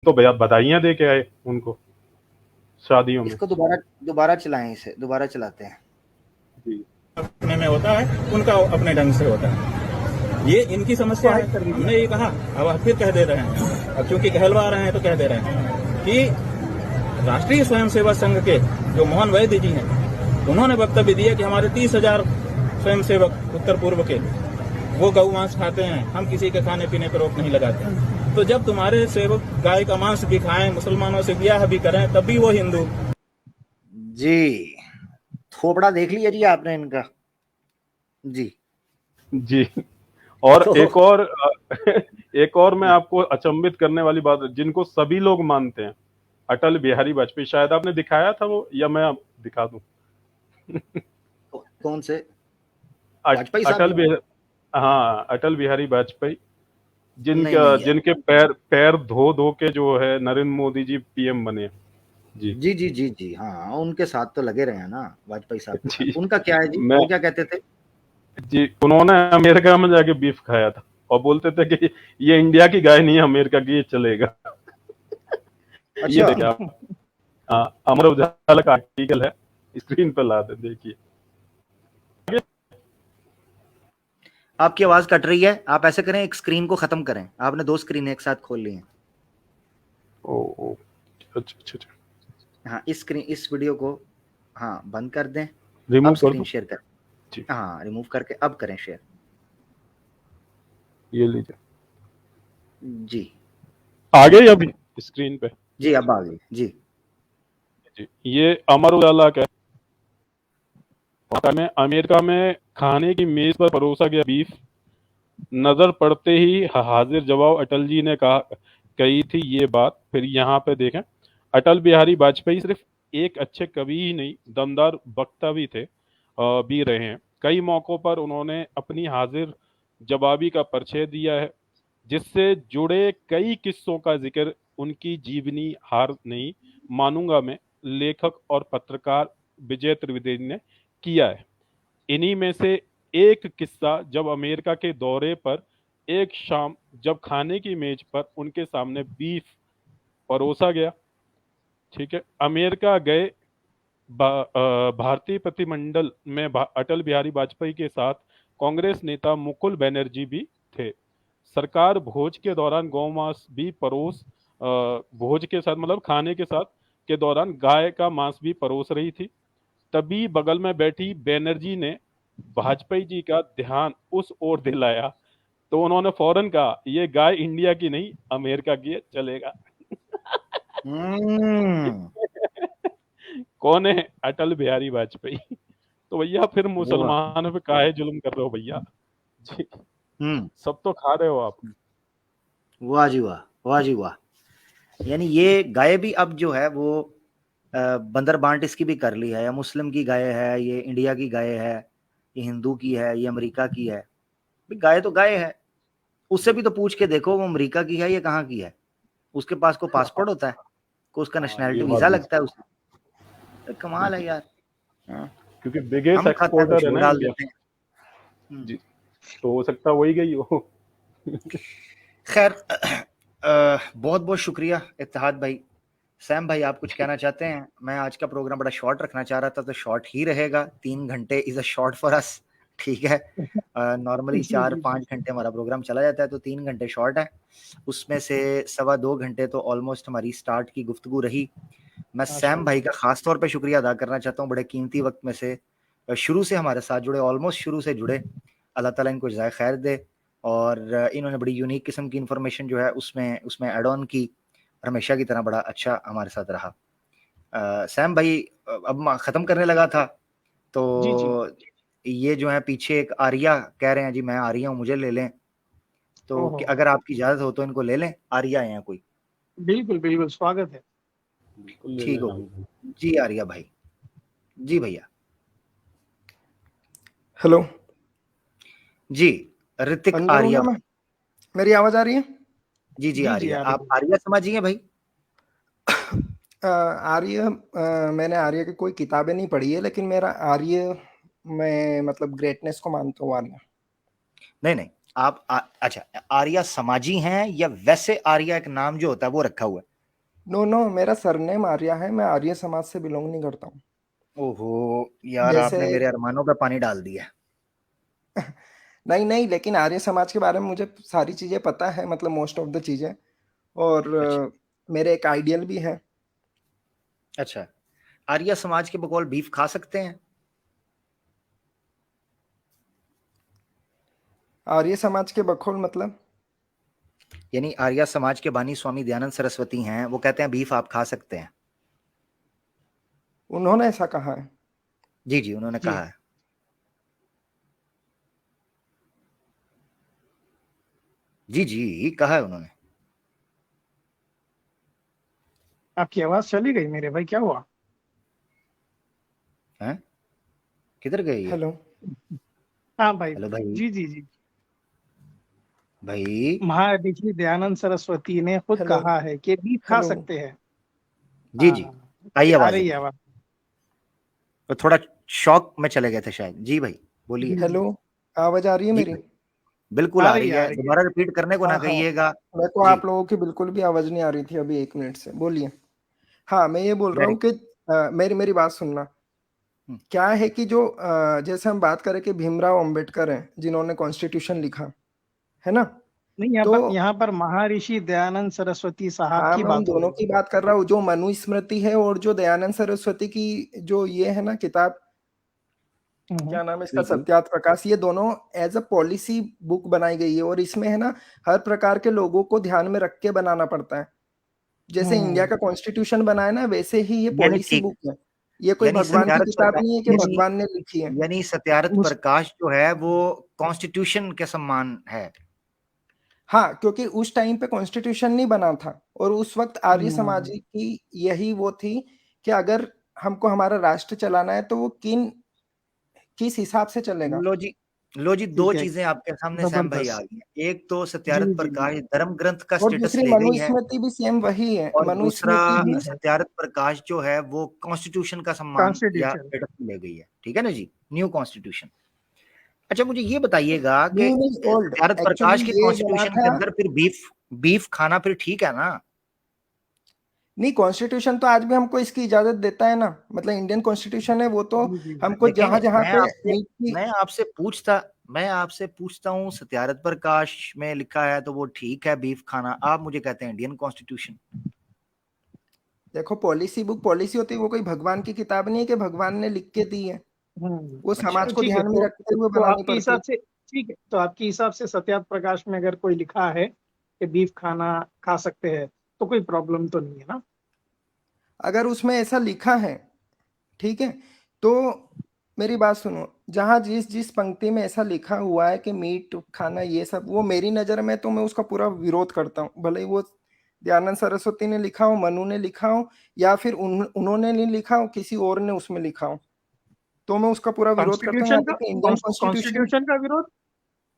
तो बधाइयां दे के आए उनको शादियों में। इसको दोबारा चलाएं, इसे दोबारा चलाते हैं जी अपने में होता है, उनका अपने ढंग से होता है। ये इनकी समस्या है। हमने ये कहा, अब फिर कह दे रहे हैं, अब क्योंकि कहलवा रहे हैं तो कह दे रहे हैं कि राष्ट्रीय स्वयंसेवक संघ के जो मोहन वैद्य जी हैं, उन्होंने वक्तव्य दिया कि हमारे 30,000 स्वयंसेवक उत्तर पूर्व के वो गौ मांस खाते हैं, हम किसी के खाने पीने पर रोक नहीं लगाते। तो जब तुम्हारे सेवक गाय का मांस भी खाएं, मुसलमानों से ब्याह भी करें, तब भी वो हिंदू। जी। थोपड़ा देख लिया जी आपने इनका। जी जी। और तो एक और मैं आपको अचंभित करने वाली बात, जिनको सभी लोग मानते हैं, अटल बिहारी वाजपेयी। शायद आपने दिखाया था वो, या मैं दिखा दूं? कौन से वाजपेयी साहब अटल जी? बिहारी, हाँ, अटल बिहारी वाजपेयी, नहीं नहीं यार। जिनके पैर पैर धो धो के जो है नरेंद्र मोदी जी पीएम बने। जी जी जी जी जी हाँ, उनके साथ तो लगे रहे हैं ना वाजपेयी साहब। जी। उनका क्या है जी, मैं वो क्या कहते थे? जी, उन्होंने अमेरिका में जाके बीफ खाया था और बोलते थे कि ये इंडिया की गाय नहीं है, अमेरिका की, ये चलेगा। ये अच्छा। देखिए आप, अमर उजाला का आर्टिकल है, स्क्रीन पर ला दे, देखिए। आपकी आवाज कट रही है, आप ऐसे करें, एक स्क्रीन को खत्म करें। आपने 2 स्क्रीन एक साथ खोल ली हैं। ओ ओ, अच्छा अच्छा अच्छा, हाँ, इस वीडियो को हाँ बंद कर दें। रिमूव अब कर स्क्रीन दो। शेयर करें। जी, हाँ, रिमूव करके अब करें शेयर। ये लीजिए, जी आ गई अभी स्क्रीन पे। जी, अब आ गई जी। जी, ये अमर उजाला का है। अमेरिका में खाने की मेज पर परोसा गया बीफ, नजर पड़ते ही हाजिर जवाब अटल जी ने कही थी ये बात। फिर यहाँ पे देखें, अटल बिहारी वाजपेयी सिर्फ एक अच्छे कवि ही नहीं, दमदार वक्ता भी थे, भी रहे हैं। कई मौकों पर उन्होंने अपनी हाजिर जवाबी का परिचय दिया है, जिससे जुड़े कई किस्सों का जिक्र उनकी जीवनी हार नहीं मानूंगा मैं लेखक और पत्रकार विजय त्रिवेदी ने किया है। इन्हीं में से एक किस्सा, जब अमेरिका के दौरे पर एक शाम जब खाने की मेज पर उनके सामने बीफ परोसा गया, ठीक है, अमेरिका गए भारतीय प्रतिनिधिमंडल में अटल बिहारी वाजपेयी के साथ कांग्रेस नेता मुकुल बनर्जी भी थे। सरकार भोज के दौरान गौमांस भी भोज के साथ, मतलब खाने के साथ के दौरान गाय का मांस भी परोस रही थी। तभी बगल में बैठी बनर्जी ने वाजपेयी जी का ध्यान उस ओर दिलाया, तो उन्होंने फौरन कहा, ये गाय इंडिया की नहीं, अमेरिका की है, चलेगा। हम्म। कौन है? अटल बिहारी वाजपेयी। तो भैया फिर वाह। मुसलमान पे काहे जुल्म कर रहे हो भैया? जी, हम्म। सब तो खा रहे हो आप। वाह जी वाह, वाह जी वाह। यानी ये गाय भी अब जो है वो बंदर बांट इसकी भी कर ली है। या मुस्लिम की गाय है, ये इंडिया की गाय है, ये हिंदू की है, ये अमेरिका की है। भाई गाय तो गाय है। उससे भी तो पूछ के देखो वो अमेरिका की है या कहाँ की है। उसके पास को पासपोर्ट होता है, को उसका हाँ, ये नेशनैलिटी बात वीजा भी लगता है सही। उसे। तो कमाल है बिल्कुल, यार। हाँ, क्योंकि बिगेस्ट हम खाते हैं तो एक्सपोर्टर है छोड़ ना डाल इंडिया। देते हैं। जी, तो हो सकता वही गई हो। खैर, बहुत बहुत शुक्रिया इत्तेहाद भाई। सैम भाई, आप कुछ कहना चाहते हैं? मैं आज का प्रोग्राम बड़ा शॉर्ट रखना चाह रहा था, तो शॉर्ट ही रहेगा। 3 घंटे is a short for us. ठीक है। नॉर्मली जी जी 4-5 घंटे हमारा प्रोग्राम चला जाता है, तो 3 घंटे शॉर्ट है। उसमें से 2.25 घंटे तो ऑलमोस्ट हमारी स्टार्ट की गुफ्तगू रही। मैं सैम भाई का खास तौर पे शुक्रिया अदा करना चाहता हूँ, बड़े कीमती वक्त में से शुरू से हमारे साथ जुड़े, ऑलमोस्ट शुरू से जुड़े। अल्लाह ताला इनको जज़ाए खैर दे। और इन्होंने बड़ी यूनिक किस्म की इंफॉर्मेशन जो है उसमें उसमें ऐड ऑन की, और हमेशा की तरह बड़ा अच्छा हमारे साथ रहा। सैम भाई, अब मैं ख़त्म करने लगा था, तो जी जी ये जो है पीछे एक आर्या कह रहे हैं जी, मैं आर्या हूँ, मुझे ले लें। तो ओहो, अगर आपकी इजाज़त हो तो इनको ले लें। आर्या है कोई? बिल्कुल बिल्कुल स्वागत है। बिल्कुल ले ठीक लेना। होगी जी आर्या भाई। जी भैया। हेलो, जी, ऋतिक अंदर हूँ आर्या ना मैं? भाई। मेरी आवाज आ रही है? जी जी जी जी आर्या, आ रही आप है। आर्या समझिए भाई। आर्य, मैंने आर्य की कोई किताबें नहीं पढ़ी है, लेकिन मेरा आर्य, मैं मतलब ग्रेटनेस को मानता हूँ आर्य। नहीं नहीं, आप अच्छा, आर्या समाजी हैं या वैसे आर्या एक नाम जो होता है वो रखा हुआ है? नो, मेरा सरनेम आर्या है, मैं आर्य समाज से बिलोंग नहीं करता हूँ। ओहो यार, जैसे आपने मेरे अरमानों पे पानी डाल दिया। नहीं, लेकिन आर्य समाज के बारे में मुझे सारी चीजें पता है, मतलब मोस्ट ऑफ द चीजें, और अच्छा मेरे एक आइडियल भी है। अच्छा, आर्य समाज के बकौल बीफ खा सकते हैं? आर्य समाज के बखोल मतलब? यानी आर्य समाज के बानी स्वामी दयानंद सरस्वती हैं, वो कहते हैं बीफ आप खा सकते हैं। उन्होंने ऐसा कहा है? जी जी, उन्होंने जी कहा है। जी जी, कहा है उन्होंने। आपकी आवाज चली गई मेरे भाई, क्या हुआ? हैं? किधर गए ये? हेलो। हाँ भाई। हेलो भाई। जी जी जी। भाई। महाऋषि दयानंद सरस्वती ने खुद हेलो। कहा है कि बीफ खा हेलो। सकते हैं। जी जी, हाँ, आई आ आवाज रही है अभी। आवाज। तो थोड़ा शॉक में चले गए थे शायद। जी भाई, बोलिए। जी हेलो। आवाज आ रही है जी मेरी? भाई, बिल्कुल आ आ रही रही है, आ है, रही है। दोबारा रिपीट करने को हाँ ना हाँ, कहिएगा। मेरे को जी। आप लोगों की बिल्कुल भी आवाज नहीं आ रही थी अभी 1 मिनट से। बोलिए। हाँ, मैं ये बोल रहा वेरी हूँ कि मेरी मेरी बात सुनना। गुड। क्या है कि जो जैसे हम बात करें कि भीमराव अंबेडकर हैं जिन्होंने कॉन्स्टिट्यूशन लिखा, है ना? नहीं, तो यहाँ पर महर्षि दयानंद सरस्वती साहब हाँ, की मैं उन बात हो दोनों रही की बात कर रहा हूँ, जो मनुस्मृति है और जो दयानंद सरस्वती की जो ये है ना किताब, है। क्या नाम है इसका, बिल्कुल। सत्यार्थ प्रकाश, ये दोनों एज अ पॉलिसी बुक बनाई गई है, और इसमें है ना हर प्रकार के लोगों को ध्यान में रख के बनाना पड़ता है। जैसे इंडिया हम्म। का कॉन्स्टिट्यूशन बना है ना, वैसे ही ये यानी पॉलिसी ठीक, बुक है। ये कोई यानी भगवान की सत्यारथ किताब प्रकाश, नहीं है कि यानी भगवान ने लिखी है। यानी सत्यारथ उस प्रकाश जो है वो कॉन्स्टिट्यूशन के समान है। हाँ, क्योंकि उस टाइम पे कॉन्स्टिट्यूशन नहीं बना था, और उस वक्त आर्य समाज हम्म, की यही वो थी कि अगर हमको हमारा राष्ट्र चलाना है तो वो किस हिसाब से चलेगा। लो जी, लो जी, दो ठीक है। चीजें आपके सामने सैम भाई आ जबरदस्त। गई हैं। एक तो जी सत्यारथ जी जी। प्रकाश धर्म ग्रंथ का और स्टेटस दूसरी ले गई है, मनुस्मृति भी सेम वही है, और दूसरा मनुस्मृति भी है। सत्यारथ प्रकाश जो है वो कॉन्स्टिट्यूशन का सम्मान या कॉन्स्टिट्यूशन। स्टेटस ले गई है। ठीक है ना जी, न्यू कॉन्स्टिट्यूशन। अच्छा, मुझे ये बताइएगा कि न्यू नहीं, ओल्ड। सत्यारथ प्रकाश एक्चुअली के ये बना कॉन्स्टिट्यूशन के था। अंदर फिर बीफ बीफ खाना फिर ठीक है ना? नहीं, कॉन्स्टिट्यूशन तो आज भी हमको इसकी इजाजत देता है ना, मतलब इंडियन कॉन्स्टिट्यूशन है वो तो जी जी। हमको देखें, जहां जहां मैं पे आपसे मीट की। मैं आपसे पूछता मैं आपसे पूछता हूँ, सत्यारथ प्रकाश में लिखा है तो वो ठीक है बीफ खाना, आप मुझे कहते हैं इंडियन कॉन्स्टिट्यूशन। देखो, पॉलिसी बुक पॉलिसी होती है, वो कोई भगवान की किताब नहीं है कि भगवान ने लिख के दी है। वो अच्छा समाज को ठीक है। ध्यान में रखते हुए तो बनानी आपके पड़ती है। हिसाब से, ठीक है, तो आपके हिसाब से सत्यार्थ प्रकाश में अगर कोई लिखा है कि बीफ खाना खा सकते हैं, तो कोई प्रॉब्लम तो नहीं है ना? अगर उसमें ऐसा लिखा है, ठीक है, तो मेरी बात सुनो, जहां जिस जिस पंक्ति में ऐसा लिखा हुआ है कि मीट खाना ये सब, वो मेरी नजर में तो मैं उसका पूरा विरोध करता हूँ, भले ही वो दयानंद सरस्वती ने लिखा हो, मनु ने लिखा हो, या फिर उन्होंने नहीं लिखा हो, किसी और ने उसमें लिखा हो, तो मैं उसका पूरा विरोध करता हूँ। यहाँ कॉन्स्टिट्यूशन तक का कि इंडियन कॉन्स्टिट्यूशन, कॉन्स्टिट्यूशन का विरोध।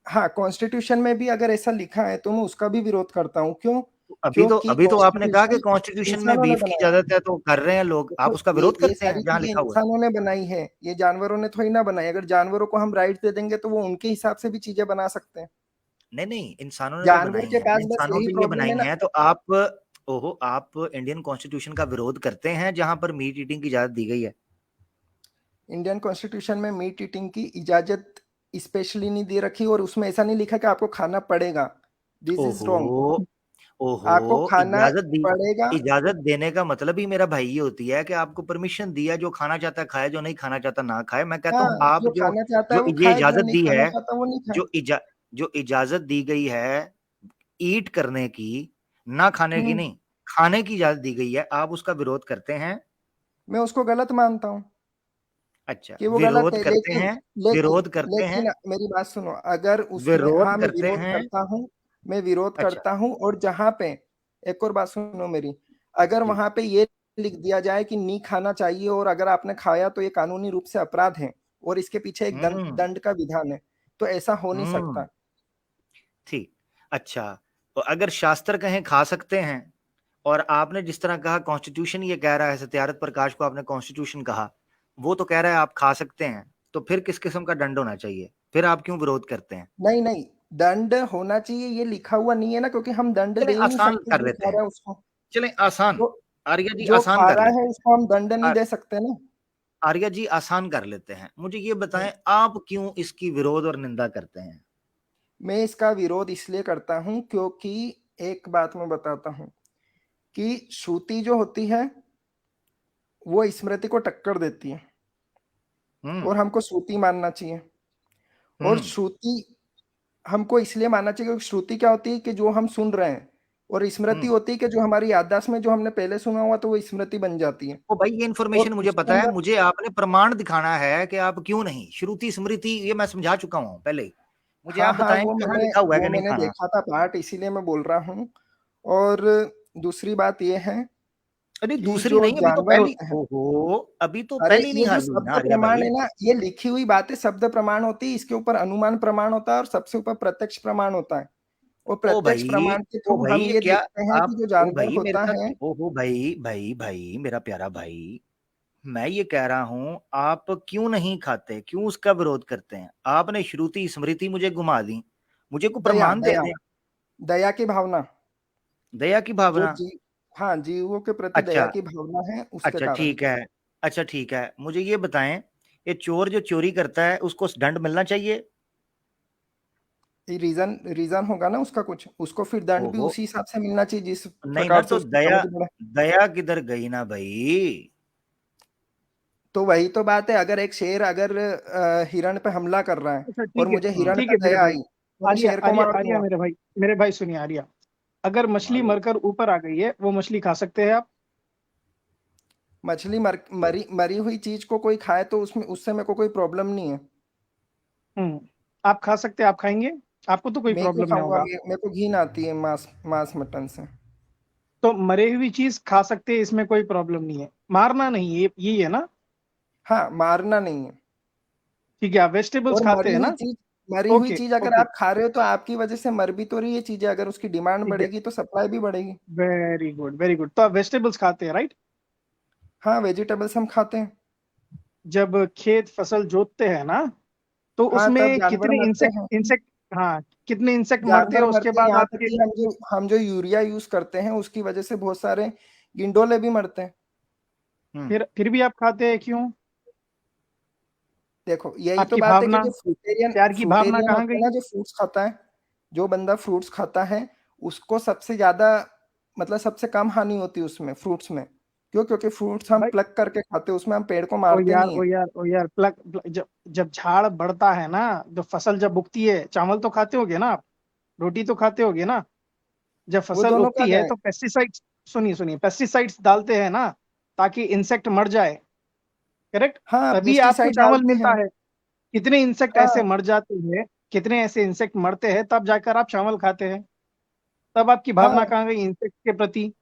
हाँ, कॉन्स्टिट्यूशन में भी अगर ऐसा लिखा है तो मैं उसका भी विरोध करता हूँ। क्यों? अभी क्योंकि तो आपने कहा कि कॉन्स्टिट्यूशन कॉन्स्टिट्यूशन में इंसानों ने बीफ की बनाया। इजाजत है तो कर रहे हैं लोग, आप देखो, उसका ये विरोध ये करते सारी हैं जहां चीजें लिखा हुआ है। इंसानों ने बनाई है, ये जानवरों ने थोड़ी ना बनाई। अगर जानवरों को हम राइट दे देंगे तो वो उनके हिसाब से भी चीजें बना सकते हैं। नहीं नहीं, इंसानों ने तो जानवर बनाई के है, पास बस इंसानों यही के लिए प्रॉब्लम बनाई है ना। है, तो आप इंडियन कॉन्स्टिट्यूशन का विरोध करते हैं जहां पर मीट ईटिंग की इजाजत दी गई है। इंडियन कॉन्स्टिट्यूशन में मीट ईटिंग की इजाजत स्पेशली नहीं दे रखी, और उसमें ऐसा नहीं लिखा कि आपको खाना पड़ेगा। This is wrong. ओहो, ओहो, आपको खाना इजाजत दी, पड़ेगा। इजाजत देने का मतलब ही मेरा भाई ये होती है कि आपको परमिशन दिया, जो खाना चाहता है खाए, जो नहीं खाना चाहता ना खाए। मैं कहता हाँ, हूँ आप जो जो खाना चाहता है जो वो ये खाए, जो इजाजत नहीं दी खाना है, चाहता वो नहीं खाए। जो इजाजत दी गई है ईट करने की, ना खाने की हम्म नहीं, खाने की इजाजत दी गई है, आप उसका विरोध करते हैं। मैं उसको गलत मानता हूँ अच्छा, कि वो गलत विरोध है, करते लेकिन हैं, लेकिन विरोध करते हैं, लेकिन मेरी बात सुनो, अगर उसमें, विरोध हाँ, मैं करते विरोध हैं। करता हूँ। मैं विरोध अच्छा, करता हूँ, और जहां पे, एक और बात सुनो मेरी, अगर जी। वहां पे ये लिख दिया जाए कि नहीं खाना चाहिए, और अगर आपने खाया तो ये कानूनी रूप से अपराध है, और इसके पीछे एक दंड हम्म दंड का विधान है, तो ऐसा हो नहीं हम्म सकता। ठीक। अच्छा, तो अगर शास्त्र कहें खा सकते हैं, और आपने जिस तरह कहा कॉन्स्टिट्यूशन ये कह रहा है, सत्यारथ प्रकाश को आपने कॉन्स्टिट्यूशन कहा, वो तो कह रहा है आप खा सकते हैं, तो फिर किस किस्म का दंड होना चाहिए? फिर आप क्यों विरोध करते हैं? नहीं नहीं, दंड होना चाहिए, ये लिखा हुआ नहीं है ना, क्योंकि हम दंड दे चलिए ही नहीं आसान सकते कर जो देते कह हैं, रहा है उसको। चलें आसान, तो आर्या जी जो आसान खा कर रहा लेते है उसको हम दंड नहीं हैं। दे सकते ना। आर्या जी आसान कर लेते हैं, मुझे ये बताएं आप क्यों इसकी विरोध और निंदा करते हैं? मैं इसका विरोध इसलिए करता हूं क्योंकि एक बात मैं बताता हूं कि श्रुति जो होती है वो स्मृति को टक्कर देती है हम्म और हमको श्रुति मानना चाहिए। और हम्म श्रुति हमको इसलिए मानना चाहिए क्योंकि श्रुति क्या होती है कि जो हम सुन रहे हैं, और स्मृति हम्म होती है कि जो हमारी याददाश्त में जो हमने पहले सुना हुआ तो वो स्मृति बन जाती है। ओ भाई ये और इन्फॉर्मेशन मुझे उसके पता है, अंदर मुझे आपने प्रमाण दिखाना है कि आप क्यों नहीं, श्रुति स्मृति ये मैं समझा चुका हूं पहले ही। मुझे हाँ आप हाँ, बताएं कहाँ लिखा हुआ है कि नहीं मैंने खाना। देखा था पार्ट, इसीलिए मैं बोल रहा हूँ। और दूसरी बात ये है अरे कि दूसरी जो नहीं, अभी तो जानवर पहली, होते हैं, ओहो अभी तो अरे पहली नहीं ये जो हाली हुई ना शब्द आर्या प्रमाण भाई। है ना, ये लिखी हुई बातें शब्द प्रमाण होती है, इसके ऊपर अनुमान प्रमाण होता है और सबसे ऊपर प्रत्यक्ष प्रमाण होता है। और ओ प्रत्यक्ष भाई, प्रमाण के ओ थ्रू भाई हम ये ये क्या, देखते हैं कि आप जो ओ जानवर भाई मेरे होता साथ, है। ओहो भाई भाई भाई मेरा प्यारा भाई, मैं ये कह रहा हूं आप क्यों नहीं खाते, क्यों उसका विरोध करते हैं? आपने श्रुति स्मृति मुझे घुमा दी, मुझे को दया प्रमाण दे दया दें। दया की भावना, दया की जो भावना, जी, हाँ, जीवों के प्रति दया अच्छा की भावना है उसके अच्छा कारण। ठीक है, अच्छा ठीक है, मुझे ये बताएं, ये चोर जो चोरी करता है उसको दंड मिलना चाहिए? ये रीजन रीजन होगा ना उसका कुछ, उसको फिर दंड भी ओहो, उसी हिसाब से मिलना चाहिए जिस नहीं ना, प्रकार से तो उसकी दया, समझ बढ़े। दया किधर गई ना भाई। तो वही तो बात है, अगर एक शेर अगर हिरण पे हमला कर रहा है अच्छा और मुझे हिरण ठीक पे है मेरे दया भाई। आई तो मैं आर्या शेर को आर्या मार आर्या दूंगा। मेरे भाई सुनिए आर्या, अगर मछली मारो, मरकर ऊपर आ गई है, वो मछली खा सकते हैं आप? मछली मरी मरी हुई चीज को कोई खाए तो उसमें उससे मेरे को कोई प्रॉब्लम नहीं है। आप खा सकते हैं, आप खाएंगे? आपको तो कोई मैं क्यों प्रॉब्लम नहीं खाऊंगा, होगा। मेरे को घिन आती है मांस मांस मटन से। तो मरे हुई चीज खा सकते हैं, इसमें कोई प्रॉब्लम नहीं है, मारना नहीं, ये यही है ना? हाँ, मारना नहीं है। ठीक है, आप वेजिटेबल्स और खाते हैं ना? मरी हुई ओके चीज अगर ओके, आप खा रहे हो तो आपकी वजह से मर भी तो रही है चीजें, अगर उसकी डिमांड ठीक है, बढ़ेगी तो सप्लाई भी बढ़ेगी। Very good very good. तो आप वेजिटेबल्स खाते हैं राइट? हाँ, वेजिटेबल्स हम खाते हैं। जब खेत फसल जोतते हैं ना, तो हाँ, तब उसमें जानवर कितने मरते इंसेक्ट हैं। इंसेक्ट हाँ, कितने इंसेक्ट मरते हैं जानवर उसके मरते हैं, बाद यहाँ तक आपके? कि हम जो यूरिया यूज करते हैं उसकी वजह से बहुत सारे गिंडोले भी मरते हैं। हम्म फिर भी आप खाते हैं, क्यों? देखो यही तो आपकी बात है कि भावना, जो फ्रूटेरियन प्यार की भावना फ्रूटेरियन कहाँ होता है गई? ना, जो फ्रूट्स खाता है, जो बंदा फ्रूट्स खाता है उसको सबसे ज्यादा, मतलब सबसे कम हानि होती है उसमें, फ्रूट्स में। क्यों? क्योंकि फ्रूट्स हम भाई प्लग करके खाते हैं, उसमें हम पेड़ को ओ मारते यार नहीं ओ है। यार ओ यार जब जब झाड़ बढ़ता है ना, जब फसल जब उगती है, चावल तो खाते होगे ना आप, रोटी तो खाते होगे ना? जब वो फसल दोनों का उगती है है। तो पेस्टिसाइड्स, सुनिए सुनिए, पेस्टिसाइड्स डालते हैं ना, ताकि इंसेक्ट मर जाए, करेक्ट? हाँ, तभी आपको पेस्टिसाइड चावल डालते मिलता हैं। है। कितने इंसेक्ट ऐसे हाँ मर जाते हैं, कितने ऐसे इंसेक्ट मरते हैं, तब जाकर आप चावल खाते हैं। तब आपकी भावना हाँ, कहाँ गई इंसेक्ट के प्रति?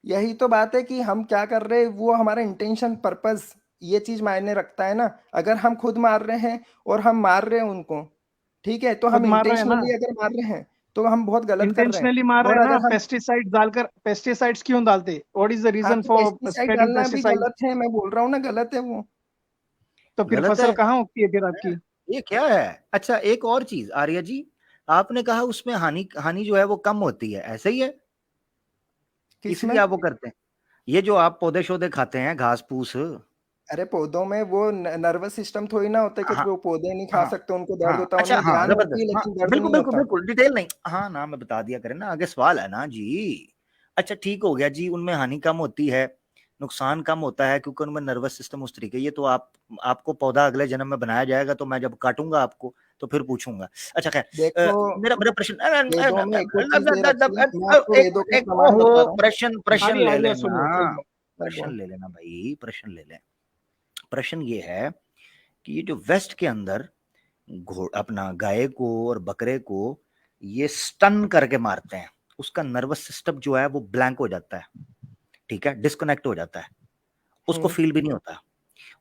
यही तो बात है कि हम क्या कर रहे हैं, वो हमारा इंटेंशन पर्पस, ये चीज मायने रखता है ना। अगर हम खुद मार रहे हैं और हम मार रहे हैं उनको, ठीक है, तो खुद हम मार रहे हैं ना, इंटेंशनली अगर मार रहे हैं तो हम बहुत गलत कर रहे हैं। इंटेंशनली मार रहे और हैं ना, अगर हम, पेस्टिसाइड्स डालकर। पेस्टिसाइड्स क्यों डालते? व्हाट इज द हाँ, रीजन तो फॉर पेस्टिसाइड स्प्रेडिंग डालना भी पेस्टिसाइड? गलत है, मैं बोल रहा हूँ ना, गलत है वो। तो फिर गलत फसल है, कहाँ उगती है फिर आपकी? ये क्या है? अच्छा एक और चीज आर्या जी, आपने कहा उसमें हानि हानि जो है वो कम होती है, ऐसे ही है? किसमें? इसलिए आप वो करते हैं, ये जो आप पौधे शौधे खाते हैं घास फूस। अरे पौधों में वो नर्वस सिस्टम थोड़ी ना होता है कि हाँ वो पौधे नहीं खा हाँ सकते, उनको दर्द हाँ, होता है, अच्छा उनमें हाँ जान होती है जबरदस्त, हाँ लेकिन दर्द बिल्कुल नहीं बिल्कुल होता। बिल्कुल, डिटेल नहीं, हाँ ना मैं बता दिया करें ना, आगे सवाल है ना जी। अच्छा ठीक हो गया जी, उनमें हानि कम होती है, नुकसान कम होता है क्योंकि उनमें नर्वस सिस्टम उस तरीके, ये तो आपको पौधा अगले जन्म में बनाया जाएगा, तो मैं जब काटूंगा आपको तो फिर पूछूंगा। अच्छा खैर, देखो, मेरा मेरा प्रश्न, वेदों में एक और चीज दे रखी है, मैं आपको एक वेदों का एक प्रमाण ओहो, बता रहा हूँ। प्रश्न प्रश्न आर्या ले आर्या लेना, सुनिए सुनिए। प्रश्न बोल। ले लेना भाई, प्रश्न ले लें। प्रश्न ये है कि ये जो वेस्ट के अंदर अपना गाय को और बकरे को ये स्टन करके मारते हैं, उसका नर्वस सिस्टम जो है वो ब्लैंक हो जाता है, ठीक है, डिस्कनेक्ट हो जाता है, उसको हम्म फील भी नहीं होता।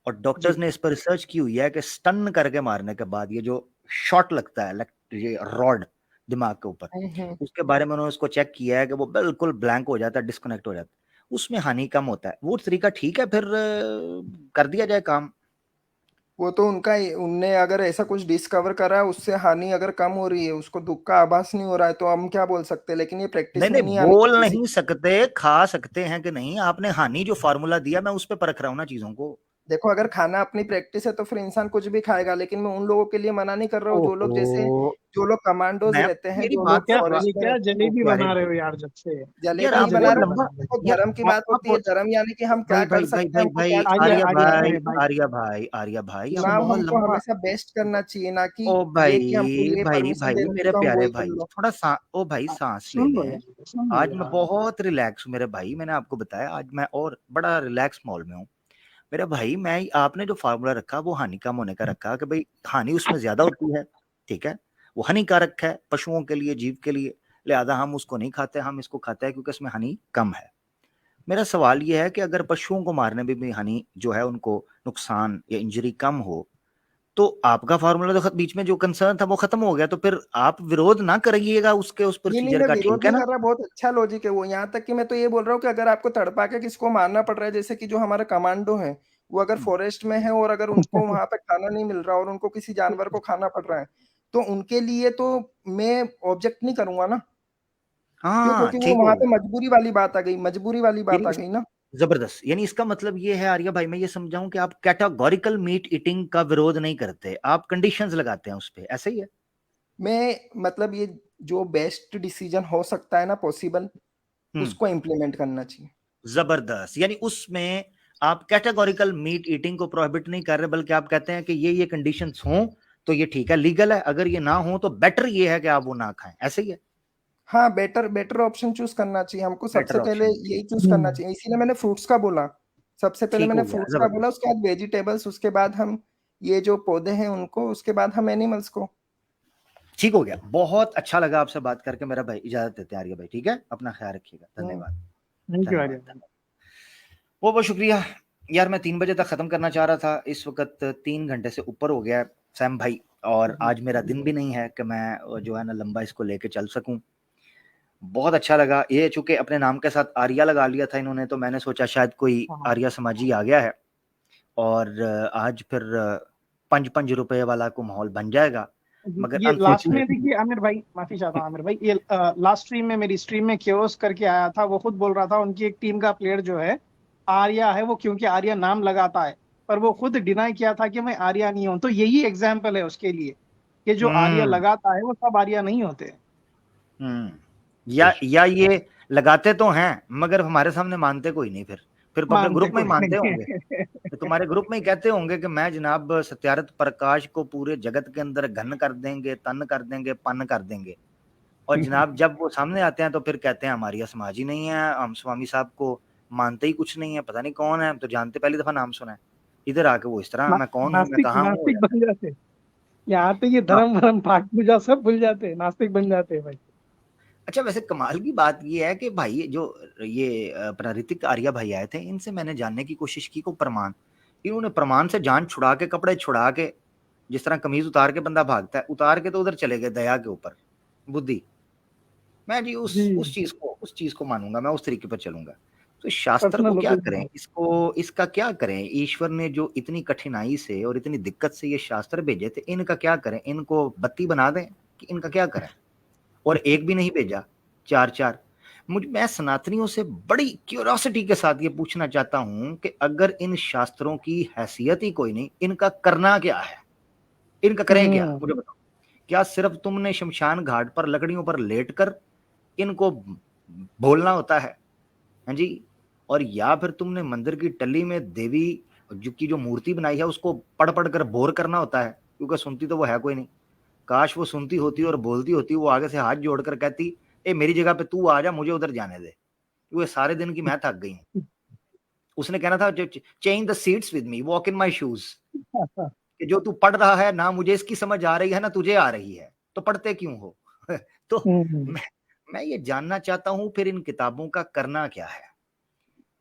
और जी डॉक्टर्स ने इस पर रिसर्च की हुई है कि स्टन करके मारने के बाद ये जो शॉट लगता है, ये रॉड दिमाग के ऊपर, हम्म। उसके बारे में उन्होंने उसको चेक किया है कि वो बिल्कुल ब्लैंक हो जाता है, डिस्कनेक्ट हो जाता है, उसमें हानि कम होता है। वो तरीका ठीक है, फिर कर दिया जाए काम। वो तो उनका उनने अगर ऐसा कुछ डिस्कवर करा है, उससे हानि अगर कम हो रही है, उसको दुख का आभास नहीं हो रहा है, तो हम क्या बोल सकते हैं। लेकिन ये प्रैक्टिस में नहीं नहीं आनी बोल चाहिए नहीं सकते, खा सकते हैं कि नहीं। आपने हानि जो फार्मूला दिया, मैं उस पे परख रहा हूँ ना चीजों को। देखो, अगर खाना अपनी प्रैक्टिस है तो फिर इंसान कुछ भी खाएगा, लेकिन मैं उन लोगों के लिए मना नहीं कर रहा हूँ ओहो, जो लोग कमांडोज मैं रहते हैं, मेरी जो ये लोग बात क्या से फॉरेस्ट ये में क्या रहते हैं। ओ जलेबी प्यारे बना रहे हो भाई, यार जब से? यार जलेबी आप नहीं बना वो रहा लंबा, हूँ। देखो, यार धर्म की बात आप होती है। धर्म यानी कि हम क्या भाई कर भाई भाई सकते हैं, भाई हमको क्या भाई चीजें आर्या आर्या अच्छी आर्या भाई, लगती अरे है। भाई, आर्या भाई आप चुनाव बहुत हमको लंबा। हमेशा बेस्ट करना चाहिए, ना कि ओ ये कि हमको भाई ये भाई परमिशन भाई दे रहे मेरे हैं तो हम प्यारे वही कर भाई, लो। थोड़ा ओ भाई सांस ले सुन लो लें। यार, सुन लो आज मैं यार। बहुत रिलैक्स हूँ मेरे भाई, मैंने आपको बताया आज मैं और बड़ा रिलैक्स माहौल में हूँ मेरा भाई। मैं आपने जो फार्मूला रखा वो हानि कम होने का रखा कि भाई हानि उसमें ज्यादा होती है, ठीक है, वो हानिकारक है पशुओं के लिए, जीव के लिए, लिहाजा हम उसको नहीं खाते, हम इसको खाते हैं क्योंकि इसमें हानि कम है। मेरा सवाल ये है कि अगर पशुओं को मारने में भी हानि जो है, उनको नुकसान या इंजरी कम हो, तो आपका फार्मूला तो बीच में जो कंसर्न था वो खत्म हो गया, तो फिर आप विरोध ना करिएगा उसके उस नहीं, प्रोसीजर मैं का, विरोध ठीक है नहीं ना? कर रहा, बहुत अच्छा लॉजिक है वो। यहाँ तक कि मैं तो ये बोल रहा हूँ कि अगर आपको तड़पा के किसको मारना पड़ रहा है, जैसे कि जो हमारे कमांडो हैं, वो अगर फॉरेस्ट में है और अगर उनको वहां पे खाना नहीं मिल रहा और उनको किसी जानवर को खाना पड़ रहा है, तो उनके लिए तो मैं ऑब्जेक्ट नहीं करूंगा ना। क्यों? हाँ क्योंकि वो ठीक हो वहां पे गया, मजबूरी वाली बात आ गई, मजबूरी वाली बात आ यानी गई ना। जबरदस्त। यानी इसका मतलब ये है आर्या भाई, मैं ये समझाऊं कि आप कैटेगोरिकल मीट ईटिंग का विरोध नहीं करते, आप कंडीशंस लगाते हैं उस पे, ऐसा ही है? मैं मतलब ये जो बेस्ट डिसीजन हो सकता है ना पॉसिबल, उसको इम्प्लीमेंट करना चाहिए। जबरदस्त। यानी उसमें आप कैटेगोरिकल मीट ईटिंग को प्रोहिबिट नहीं कर रहे, बल्कि आप कहते हैं कि ये कंडीशंस हों तो ये ठीक है, लीगल है, अगर ये ना हो तो बेटर ये है कि आप वो ना खाएं, ऐसे ही है? हाँ, बेटर बेटर ऑप्शन चूज करना चाहिए हमको। बेटर सबसे पहले ऑप्शन, यही चूज करना चाहिए, इसीलिए मैंने फ्रूट्स का बोला। सबसे पहले ठीक मैंने हो गया, फ्रूट्स का बोला, जबरदस्त। उसके बाद वेजिटेबल्स, उसके बाद हम ये जो पौधे हैं उनको, उसके बाद हम एनिमल्स को। ठीक हो गया, बहुत अच्छा लगा आपसे बात करके मेरा भाई। इजाजत देते हैं आर्य भाई, ठीक है, अपना ख्याल रखिएगा, धन्यवाद। Thank you Arya. धन्यवाद, बहुत बहुत शुक्रिया। यार मैं 3 बजे तक खत्म करना चाह रहा था, इस वक्त 3 घंटे से ऊपर हो गया सैम भाई, और आज मेरा दिन भी नहीं है कि मैं जो है ना लंबा इसको लेके चल सकूं। बहुत अच्छा लगा ये, चूंकि अपने नाम के साथ आर्या लगा लिया था इन्होंने, तो मैंने सोचा शायद कोई आर्या समाजी आ गया है, और आज फिर 5-5 रुपए वाला को माहौल बन जाएगा, मगर ये लास्ट में अनफॉर्चुनेटली देखिए आमिर भाई, माफी चाहता हूँ आमिर भाई, ये लास्ट स्ट्रीम में, मेरी स्ट्रीम में क्योस करके आया था, वो खुद बोल रहा था उनकी एक टीम का प्लेयर जो है आर्या है, वो क्योंकि आर्या नाम लगाता है, पर वो खुद डिनाई किया था कि मैं आर्या नहीं हूं। तो यही एग्जाम्पल है उसके लिए कि जो आर्या लगाता है वो सब आर्या नहीं होते। या ये लगाते तो हैं मगर हमारे सामने मानते कोई नहीं, फिर तो अपने मानते ग्रुप में ही कोई मानते नहीं होंगे, है। तो तुम्हारे ग्रुप में ही कहते होंगे कि मैं जनाब सत्यारथ प्रकाश को पूरे जगत के अंदर घन कर देंगे, तन कर देंगे, पन कर देंगे, और जनाब जब वो सामने आते हैं तो फिर कहते हैं हमारी समाज ही नहीं है, हम स्वामी साहब को मानते ही कुछ नहीं है, पता नहीं कौन है, हम तो जानते पहली दफा नाम सुना है। इधर आके वो इस तरह, मैं कौन हूँ, मैं नास्तिक कहाँ हूँ? नास्तिक बन जाते, यहाँ पे ये धर्म वरम पाठ पूजा सब भूल जाते, नास्तिक बन जाते हैं भाई। अच्छा, वैसे कमाल की बात ये है कि भाई जो ये अपना ऋतिक आर्या भाई आए थे, इनसे मैंने जानने की कोशिश की को प्रमाण, इन्होंने प्रमाण से जान छुड़ा के, कपड़े छुड़ा के, जिस तरह कमीज उतार के बंदा भागता है, उतार के तो उधर चले गए दया के ऊपर, बुद्धि। मैं जी उस चीज को मानूंगा, मैं उस तरीके पर चलूंगा। तो शास्त्र को पर्सनल क्या करें, ओपिनियन। इसका क्या करें? ईश्वर ने जो इतनी कठिनाई से और इतनी दिक्कत से ये शास्त्र भेजे थे, इनका क्या करें? इनको बत्ती बना दें कि इनका क्या करें? और एक भी नहीं भेजा, 4-4। मैं सनातनियों से बड़ी क्यूरियोसिटी के साथ ये पूछना चाहता हूं कि अगर इन शास्त्रों की हैसियत ही कोई नहीं, इनका करना क्या है? इनका करें क्या, मुझे बताओ। क्या सिर्फ तुमने शमशान घाट पर लकड़ियों पर लेटकर इनको बोलना होता है? हाँ जी। और या फिर तुमने मंदिर की टल्ली में देवी जो मूर्ति बनाई है उसको पढ़ पढ़ कर बोर करना होता है, क्योंकि सुनती तो वो है कोई नहीं। काश वो सुनती होती और बोलती होती, वो आगे से हाथ जोड़कर कहती, ए मेरी जगह पे तू आ जा, मुझे उधर जाने दे, क्योंकि सारे दिन की मैं थक गई हूँ। उसने कहना था change the seats with me, walk in my shoes, कि जो तू पढ़ रहा है ना मुझे इसकी समझ आ रही है ना तुझे आ रही है, तो पढ़ते क्यों हो? तो मैं ये जानना चाहता हूं फिर इन किताबों का करना क्या है?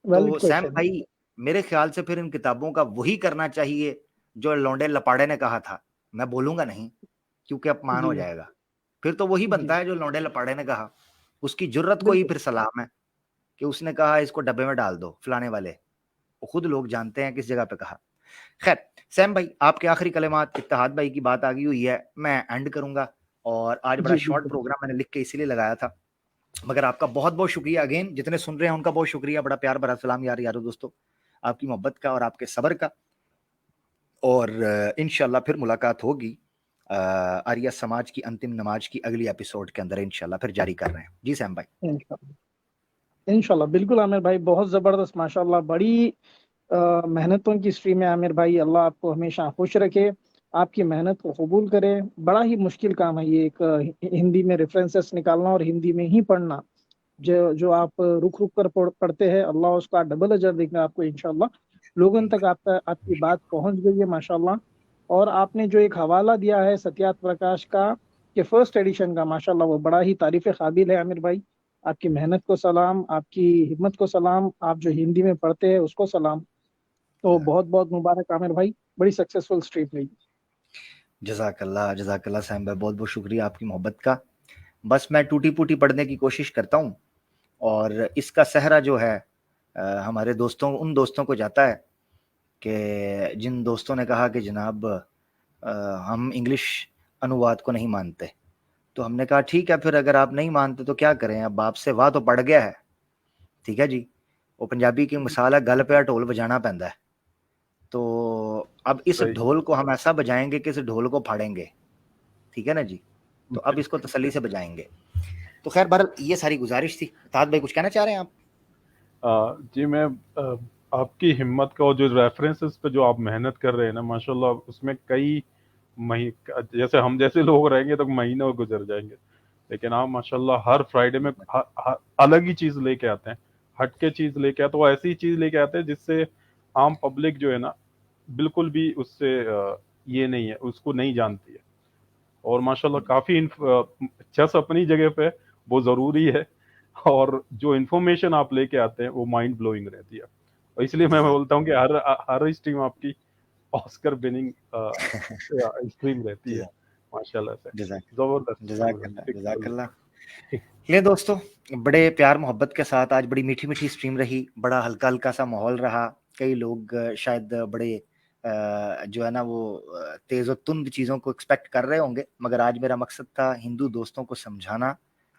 वैलिड तो सैम क्वेश्चन। भाई, मेरे ख्याल से फिर इन किताबों का वही करना चाहिए जो लौंडे लपाड़े ने कहा था। मैं बोलूंगा नहीं क्योंकि अपमान हो जी जाएगा, फिर तो वही बनता जी है जो लौंडे लपाड़े ने कहा। उसकी जुर्रत को ही बिल्कुल। फिर सलाम है कि उसने कहा इसको डब्बे में डाल दो फलाने वाले, वो खुद लोग जानते हैं किस जगह पे कहा। खैर, सैम भाई आपके आखिरी कलेमात, इत्तेहाद भाई की बात आ गई हुई है, मैं एंड करूंगा। और आज बड़ा जी शॉर्ट बिल्कुल। प्रोग्राम मैंने लिख के इसीलिए लगाया था, मगर आपका बहुत बहुत शुक्रिया अगेन, जितने सुन रहे हैं उनका बहुत शुक्रिया, बड़ा प्यार भरा सलाम यारो दोस्तों, आपकी मोहब्बत का और आपके सब्र का। और इंशाल्लाह फिर मुलाकात होगी आर्या समाज की अंतिम नमाज की अगली एपिसोड के अंदर, इंशाल्लाह फिर जारी कर रहे हैं। जी सैम भाई। इंशाल्लाह इंशाल्लाह बिल्कुल आमिर भाई, बहुत जबरदस्त माशाल्लाह, बड़ी मेहनतों की स्ट्रीम है आमिर भाई। अल्लाह आपको हमेशा खुश रखे, आपकी मेहनत को कबूल करे। बड़ा ही मुश्किल काम है ये, एक हिंदी में रेफरेंसेस निकालना और हिंदी में ही पढ़ना। जो जो आप रुक रुक कर पढ़ते हैं, अल्लाह उसका डबल अजर देगा आपको इंशाल्लाह। लोगों तक आपकी बात पहुंच गई है माशाल्लाह। और आपने जो एक हवाला दिया है सत्यार्थ प्रकाश का, कि फर्स्ट एडिशन का, माशाल्लाह वो बड़ा ही तारीफ काबिल है आमिर भाई। आपकी मेहनत को सलाम, आपकी हिम्मत को सलाम, आप जो हिंदी में पढ़ते हैं उसको सलाम। तो बहुत बहुत मुबारक आमिर भाई, बड़ी सक्सेसफुल स्ट्रीम रही। जज़ाकल्लाह सैम भाई, बहुत बहुत शुक्रिया आपकी मोहब्बत का। बस मैं टूटी फूटी पढ़ने की कोशिश करता हूँ, और इसका सहरा जो है हमारे दोस्तों, उन दोस्तों को जाता है कि जिन दोस्तों ने कहा कि जनाब हम इंग्लिश अनुवाद को नहीं मानते। तो हमने कहा ठीक है, फिर अगर आप नहीं मानते तो क्या करें, अब बाप से वाह तो पड़ गया है, ठीक है जी। वो पंजाबी की मिसाल है, गल पे ढोल बजाना पैंदा है। तो अब इस सही। ढोल को हम ऐसा बजाएंगे कि इस ढोल को फाड़ेंगे, ठीक है ना जी। तो अब इसको तसल्ली से बजाएंगे। तो खैर बहरहाल ये सारी गुजारिश थी। ताज भाई कुछ कहना चाह रहे हैं आप? जी मैं आपकी हिम्मत का और जो रेफरेंसेस पे जो आप मेहनत कर रहे हैं ना, माशाल्लाह, उसमें कई जैसे हम जैसे लोग रहेंगे तो महीनों गुजर जाएंगे, लेकिन आप माशाल्लाह हर फ्राइडे में अलग ही चीज लेके आते हैं, हटके चीज लेके आते हैं। वो ऐसी चीज लेके आते हैं जिससे आम पब्लिक जो है ना बिल्कुल भी उससे ये नहीं है, उसको नहीं जानती है। और माशाल्लाह काफी चस अपनी जगह पे वो जरूरी है, और जो इन्फॉर्मेशन आप लेके आते हैं वो माइंड ब्लोइंग रहती है। और इसलिए मैं बोलता हूँ कि हर स्ट्रीम आपकी ऑस्कर विनिंग स्ट्रीम रहती है माशाल्लाह से। जबरदस्त। जज़ाकल्लाह। ले दोस्तों, बड़े प्यार मोहब्बत के साथ आज बड़ी मीठी मीठी स्ट्रीम रही, बड़ा हल्का हल्का सा माहौल रहा। कई लोग शायद बड़े जो है ना वो तेज़ और तुंद चीज़ों को एक्सपेक्ट कर रहे होंगे, मगर आज मेरा मकसद था हिंदू दोस्तों को समझाना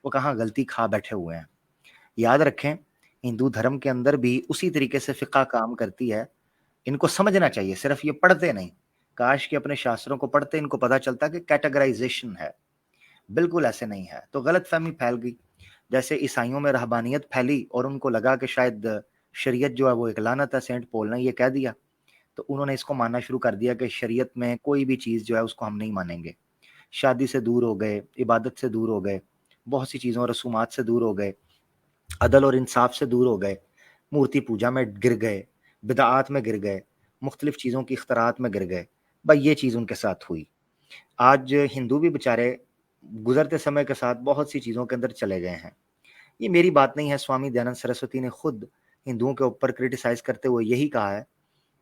वो कहाँ गलती खा बैठे हुए हैं। याद रखें, हिंदू धर्म के अंदर भी उसी तरीके से फ़िक़्ह काम करती है। इनको समझना चाहिए, सिर्फ ये पढ़ते नहीं। काश कि अपने शास्त्रों को पढ़ते, इनको पता चलता कि कैटेगराइजेशन है, बिल्कुल ऐसे नहीं है। तो गलतफहमी फैल गई, जैसे ईसाइयों में रहबानियत फैली और उनको लगा कि शायद शरीयत जो है वो एक लानत है, सेंट पॉल ने ये कह दिया, तो उन्होंने इसको मानना शुरू कर दिया कि शरीयत में कोई भी चीज़ जो है उसको हम नहीं मानेंगे। शादी से दूर हो गए, इबादत से दूर हो गए, बहुत सी चीज़ों रसूमात से दूर हो गए, अदल और इंसाफ से दूर हो गए, मूर्ति पूजा में गिर गए, बिदआत में गिर गए, मुख्तलिफ चीज़ों की इख्तरात में गिर गए। भाई ये चीज़ उनके साथ हुई। आज हिंदू भी बेचारे गुजरते समय के साथ बहुत सी चीज़ों के अंदर चले गए हैं। ये मेरी बात नहीं है, स्वामी दयानंद सरस्वती ने खुद हिंदुओं के ऊपर क्रिटिसाइज करते हुए यही कहा है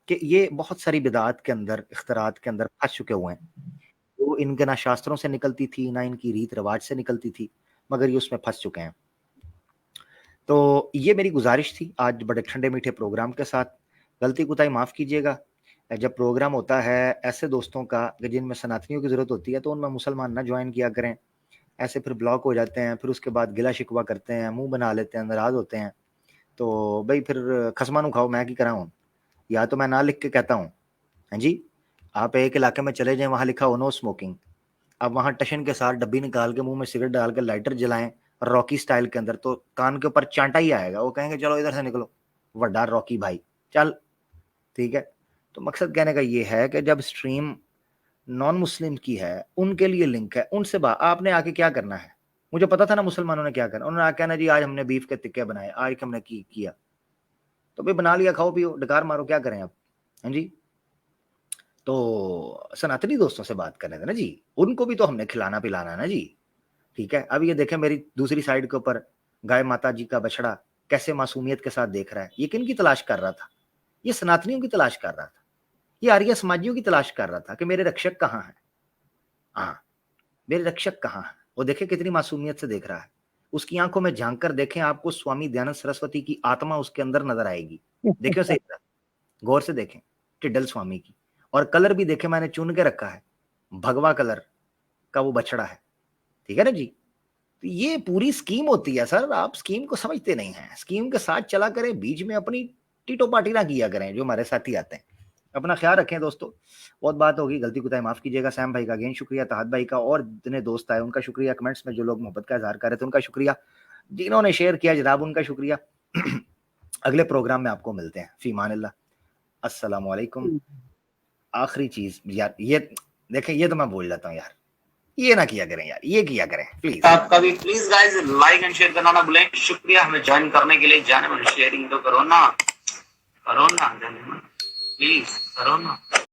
कि ये बहुत सारी बिदात के अंदर, इख्तरात के अंदर फंस चुके हुए हैं। वो इनके ना शास्त्रों से निकलती थी, ना इनकी रीत रिवाज से निकलती थी, मगर ये उसमें फंस चुके हैं। तो ये मेरी गुजारिश थी आज बड़े ठंडे मीठे प्रोग्राम के साथ। गलती कोताही माफ़ कीजिएगा। जब प्रोग्राम होता है ऐसे दोस्तों का जिनमें सनातनियों की ज़रूरत होती है, तो उनमें मुसलमान ना ज्वाइन किया करें। ऐसे फिर ब्लॉक हो जाते हैं, फिर उसके बाद गिला शिकवा करते हैं, मुंह बना लेते हैं, नाराज़ होते हैं। तो भाई फिर खसमा नु खाओ, मैं की करा हूँ। या तो मैं ना लिख के कहता हूँ, हाँ जी, आप एक इलाके में चले जाएं, वहाँ लिखा हो नो स्मोकिंग, अब वहाँ टशन के साथ डब्बी निकाल के मुंह में सिगरेट डाल के लाइटर जलाएं रॉकी स्टाइल के अंदर, तो कान के ऊपर चांटा ही आएगा। वो कहेंगे चलो इधर से निकलो, वड्डा रॉकी भाई चल, ठीक है। तो मकसद कहने का ये है कि जब स्ट्रीम नॉन मुस्लिम की है, उनके लिए लिंक है, उनसे आपने आके क्या करना है। मुझे पता था ना मुसलमानों ने क्या करना, उन्होंने आके कहना जी आज हमने बीफ के टिक्के बनाए, आज हमने किया, तो भाई बना लिया, खाओ पियो, डकार मारो, क्या करें अब, हाँ जी। तो सनातनी दोस्तों से बात करने थे ना जी, उनको भी तो हमने खिलाना पिलाना है ना जी, ठीक है। अब ये देखें मेरी दूसरी साइड के ऊपर गाय माता जी का बछड़ा कैसे मासूमियत के साथ देख रहा है। ये किन की तलाश कर रहा था? ये सनातनियों की तलाश कर रहा था, ये आर्य समाजियों की तलाश कर रहा था कि मेरे रक्षक कहाँ हैं। हाँ, मेरे रक्षक कहाँ हैं। वो देखे कितनी मासूमियत से देख रहा है। उसकी आंखों में झांक कर देखें, आपको स्वामी दयानंद सरस्वती की आत्मा उसके अंदर नजर आएगी। देखियो सही, गौर से देखें टिड्डल स्वामी की, और कलर भी देखे मैंने चुन के रखा है, भगवा कलर का वो बछड़ा है, ठीक है ना जी। तो ये पूरी स्कीम होती है सर, आप स्कीम को समझते नहीं हैं। स्कीम के साथ चला करें, बीच में अपनी टीटो पार्टी ना किया करें जो हमारे साथी आते हैं। अपना ख्याल रखें दोस्तों। बहुत बात होगी, गलती कोताही माफ कीजिएगा। सैम भाई का अगेन शुक्रिया, तहात भाई का और जितने दोस्त आए उनका शुक्रिया, कमेंट्स में जो लोग मोहब्बत का इजहार कर रहे थे उनका शुक्रिया, जिन्होंने शेयर किया जनाब उनका शुक्रिया। अगले प्रोग्राम में आपको मिलते हैं। फी मानिल्लाह, अस्सलाम वालेकुम। आखिरी चीज यार, ये देखें, ये तो मैं बोल जाता हूँ यार, ये ना किया करें यार, ये किया करें प्लीज। आपका भी please guys like and share करना ना भूलें। शुक्रिया हमें ज्वाइन करने के लिए। जाने मन शेयरिंग तो करो ना प्लीज करो ना।